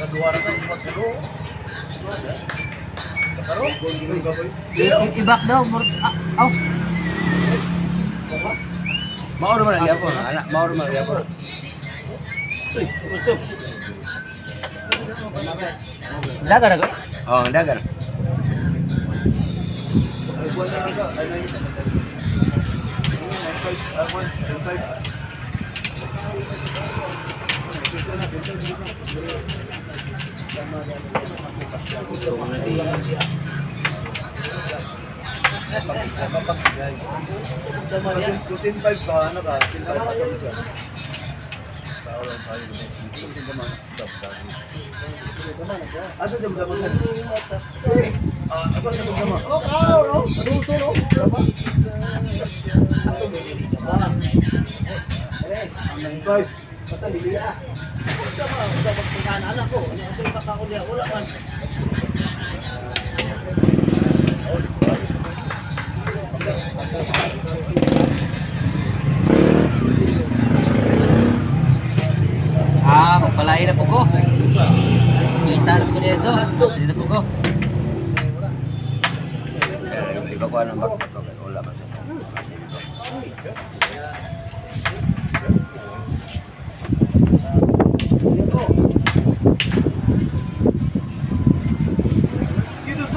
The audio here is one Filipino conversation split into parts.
Nakaduwa na tayo, ipat kilo. Ibak daw. Aw. Mauro man lagi po, anak, mauro man lagi po. Dagan ako. Oh, dagan. Asa siya magdamag sa? Asa siya magdamag? Oh, kao, no? Aduso, no? Dapat? Ang guard. Basta lilia. Basta pagpuntahan anak ko. Kasi kakako niya, wala man. Magpalain na po ko. Kita na po dito. Dito po ko. Iba ko ang bakit wala man.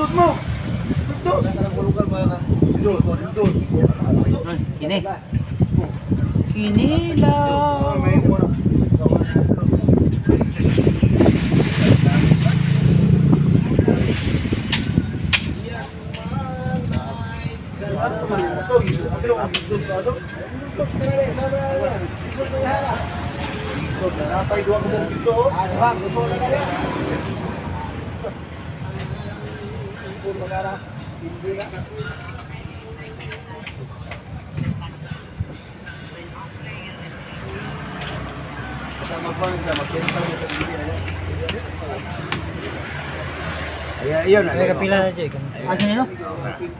Dos mo! Dos! Nagulugan ba yan? Dos. Kini. Kini lang. May mo na. Napay dua ko mong dito. Gusto na kaya. Ayun na. May kapila na dyan. Ah, kini no?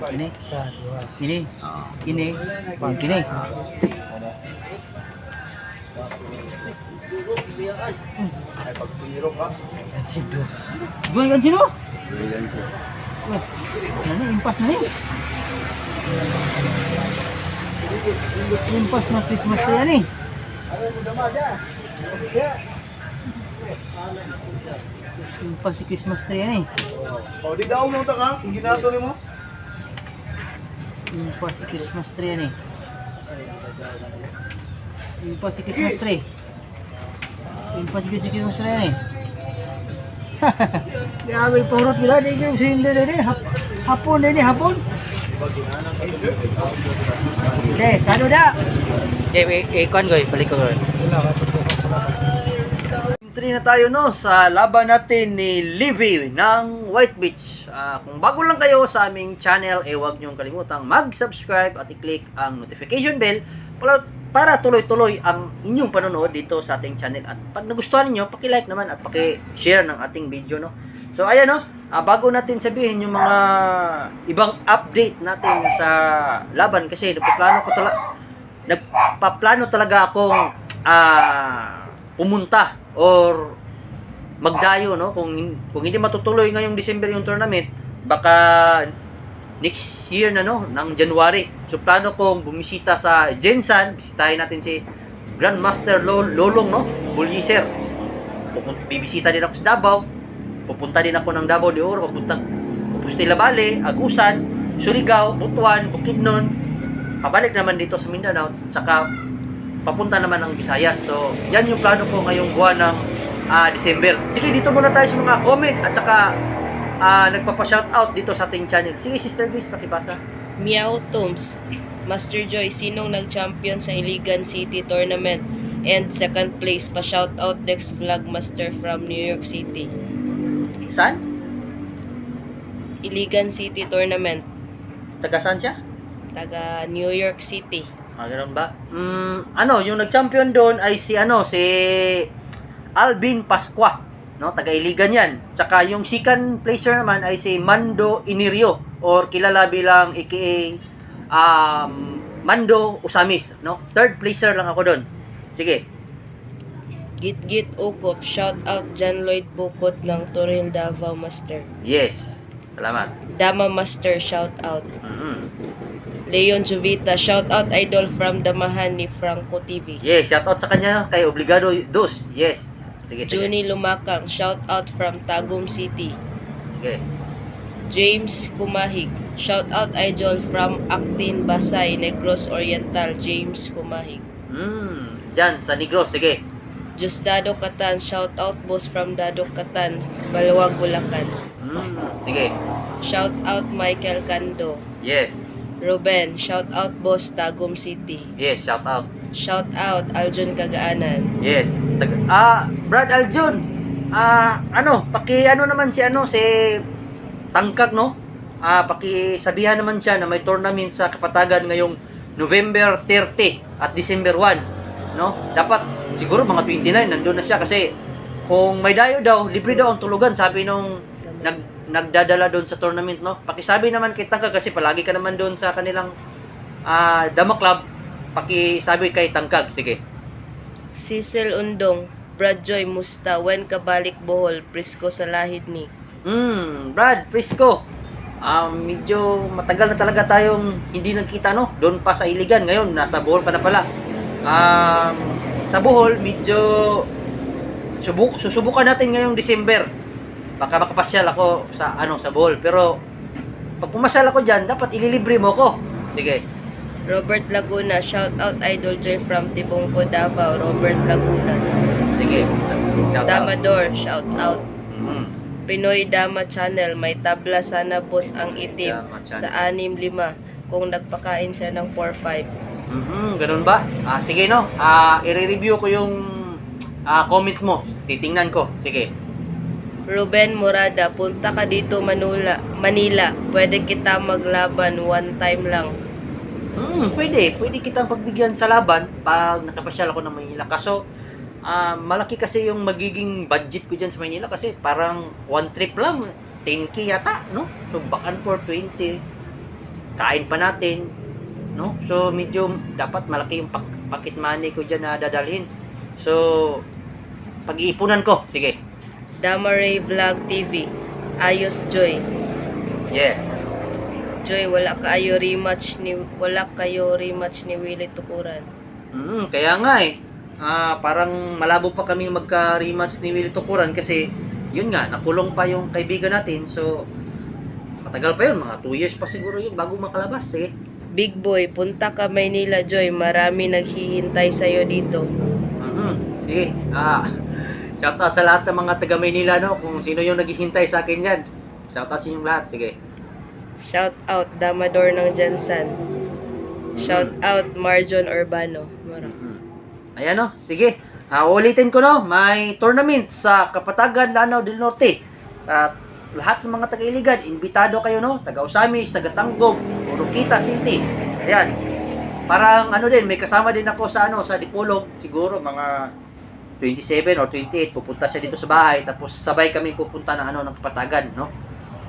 Kini. Sa dua. Kini. Oh. Kini. Kini. Ay pagsiro ka. Kansido. Gawin kansido? Ayun po. Ano, impas na rin. Impas na Christmas na yan eh. Impas si Christmas tree yan eh. O, di daw nung taka, yung ginato ni mo. Impas si Christmas tree yan eh. Impas si Christmas tree. Impas si Christmas tree yan eh. Grabe pahurot gila, di kayo silinder din eh. Hapon din eh, hapon. Hindi, sano da? Ikuan ko eh, balik ko rin. Entry na tayo no sa laban natin ni Livy ng White Beach. Kung bago lang kayo sa aming channel, huwag niyong kalimutang mag-subscribe at i-click ang notification bell para tuloy-tuloy ang inyong panonood dito sa ating channel. At pag nagustuhan niyo, paki-like naman at paki-share ng ating video no. So ayan no, bago natin sabihin yung mga ibang update natin sa laban kasi nagpaplano talaga akong pumunta or magdayo no kung hindi matutuloy ngayong December yung tournament, baka next year na no ng January. So plano kong bumisita sa Gensan, bisitahin natin si Grandmaster Lolong no, Buliser. Bibisita din ako sa Davao. Pupunta din ako ng Davao de Oro, pupunta Pustila Bale, Agusan, Surigao, Butuan, Bukidnon. Pabalik naman dito sa Mindanao, saka papunta naman ng Visayas. So, yan yung plano ko ngayong buwan ng December. Sige, dito muna tayo sa mga comment at saka nagpapa-shoutout dito sa ating channel. Sige, Sister Grace, pakibasa. Meow Tombs, Master Joy, sinong nag-champion sa Iligan City Tournament? And second place, pa-shoutout next vlog master from New York City. Saan? Iligan City Tournament, Taga saan siya? taga New York City. Ganoon ba? Yung nag-champion doon ay si Alvin Pascua, no? Taga Iligan 'yan. Tsaka yung second placer naman ay si Mando Inirio or kilala bilang aka Mando Usamis, no? Third placer lang ako doon. Sige. Git Ukop, shout out John Lloyd Bukot ng Toril Davao Master. Yes. Salamat. Dama Master, shout out. Mhm. Leon Jovita, shout out idol from Damahan ni Franco TV. Yes, shout out sa kanya kay Obligado Dos. Yes. Sige, sige. Juni Lumakang, shout out from Tagum City. Sige. James Kumahig, shout out idol from Actin Basay, Negros Oriental. James Kumahig. Diyan sa Negros, sige. Just Dado Katan, shout out boss from Dado Katan, Balawag, Bulacan. Sige. Shout out Michael Cando. Yes. Ruben, shout out boss Tagum City. Yes, shout out. Shout out Aljun Kagaanan. Yes. Brad Aljun. Ano naman si Tangkag, no? Pakisabihan naman siya na may tournament sa Kapatagan ngayong November 30 at December 1, no? Dapat siguro mga 29 nandoon na siya kasi kung may dayo daw, libre daw ang tulugan, sabi nung nagdadala doon sa tournament, no? Pakisabi naman kay Tangkag kasi palagi ka naman doon sa kanilang Dama Club. Pakisabi kay Tangkag, sige. Cecil Undong, Brad Joy Musta, when ka balik Bohol, Prisco sa lahid ni. Brad, Prisco. Medyo matagal na talaga tayong hindi nagkita, no? Doon pa sa Iligan, ngayon nasa Bohol ka na pala. Sa Bohol, medyo susubukan natin ngayong December. Baka makapasyal ako sa Bohol, pero pag pumasyal ako diyan, dapat ililibre mo ko. Sige. Robert Laguna, shout out Idol Joy from Tibungco, Davao. Robert Laguna. Sige. Shout out. Damador, shout out. Mhm. Pinoy Dama Channel, may tabla sana boss ang itim Dama Channel. sa 6-5 kung nagpakain siya ng 4-5. Ganun ba? Sige, no. I-review ko yung comment mo. Titingnan ko. Sige. Ruben Morada, punta ka dito Manila. Pwede kita maglaban one time lang. Pwede kitang pagbigyan sa laban pag nakapasyal ako ng Maynila. Kaso, malaki kasi yung magiging budget ko dyan sa Maynila kasi parang one trip lang, 10K yata, no? So, back and forth 20. Kain pa natin, no? So, medyo dapat malaki yung pocket money ko dyan na dadalhin. So, pag-iipunan ko. Sige. Damaray Vlog TV, Ayos Joy. Yes. Joy, wala kayo rematch ni Willie Tukuran. Kaya nga eh. Parang malabo pa kami magka-rematch ni Willie Tukuran kasi yun nga, nakulong pa yung kaibigan natin. So, matagal pa yun. Mga 2 years pa siguro yun bago makalabas. Sige. Big Boy, punta ka Maynila, Joy. Marami naghihintay sa'yo dito. Sige. Shoutout sa lahat ng mga taga Maynila, no? Kung sino yung naghihintay sa akin dyan. Shoutout sa inyong lahat. Sige. Shout out Damador ng Jansan. Shout out Marjon Urbano. Ayan, no? Sige. Ulitin ko, no? May tournament sa Kapatagan, Lanao del Norte. Sa lahat ng mga taga-Iligan, imbitado kayo, no? Taga-Usamis, taga-Tanggog, Oroquita City. Ayan. Parang may kasama din ako sa sa Dipolog, siguro mga 27 or 28 pupunta siya dito sa bahay tapos sabay kami pupunta ng ng Kapatagan, no?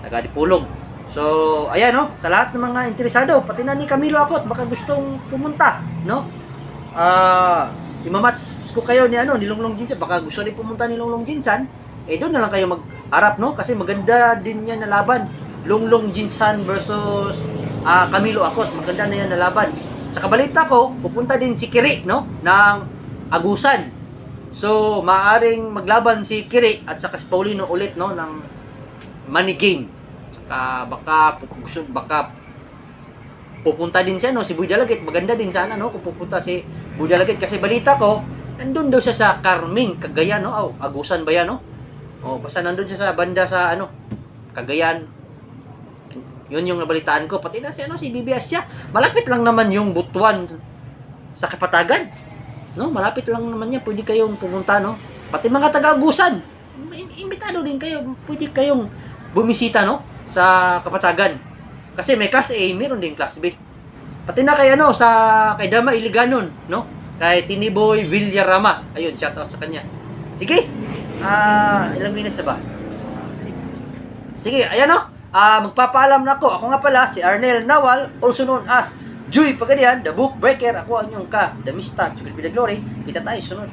Taga Dipolog. So, ayan, no? Sa lahat ng mga interesado, pati na ni Camilo ako, baka gustong pumunta, no? Imamatch ko kayo ni Longlong Jinsan, baka gusto rin pumunta ni Longlong Jinsan, doon na lang kayo mag-harap, no? Kasi maganda din yan na laban. Longlong Jinsan versus Camilo Akot, maganda na yan na laban. Sa kabalita ko, pupunta din si Kiri, no? Ng Agusan. So, maaring maglaban si Kiri at saka si Paulino ulit, no? Ng money game. Saka baka pupunta din siya, no? Si Boy Dalagit, maganda din sana, no? Kung pupunta si Boy Dalagit. Kasi balita ko, nandun daw siya sa Carming, Cagayan, no? Agusan ba yan, no? Basta nandun siya sa banda sa, Cagayan. Yun yung nabalitaan ko. Pati na si BBS siya. Malapit lang naman yung Butuan sa Kapatagan. No? Malapit lang naman niya. Pwede kayong pumunta, no? Pati mga taga-Agusan. Imbitado din kayo. Pwede kayong bumisita, no? Sa Kapatagan. Kasi may class A, meron din class B. Pati na kay kay Dama Iliganon, no? Kay Tiniboy Villarama. Ayun, shoutout sa kanya. Sige. Ilang minutes na ba? 6. Sige, ayan, no? Magpapaalam na ako. Ako nga pala si Arnel Nawal, also known as Joy Pagadian, The Book Breaker. Ako ang inyong The Mista, Chukil Glory. Kita tayo sunod.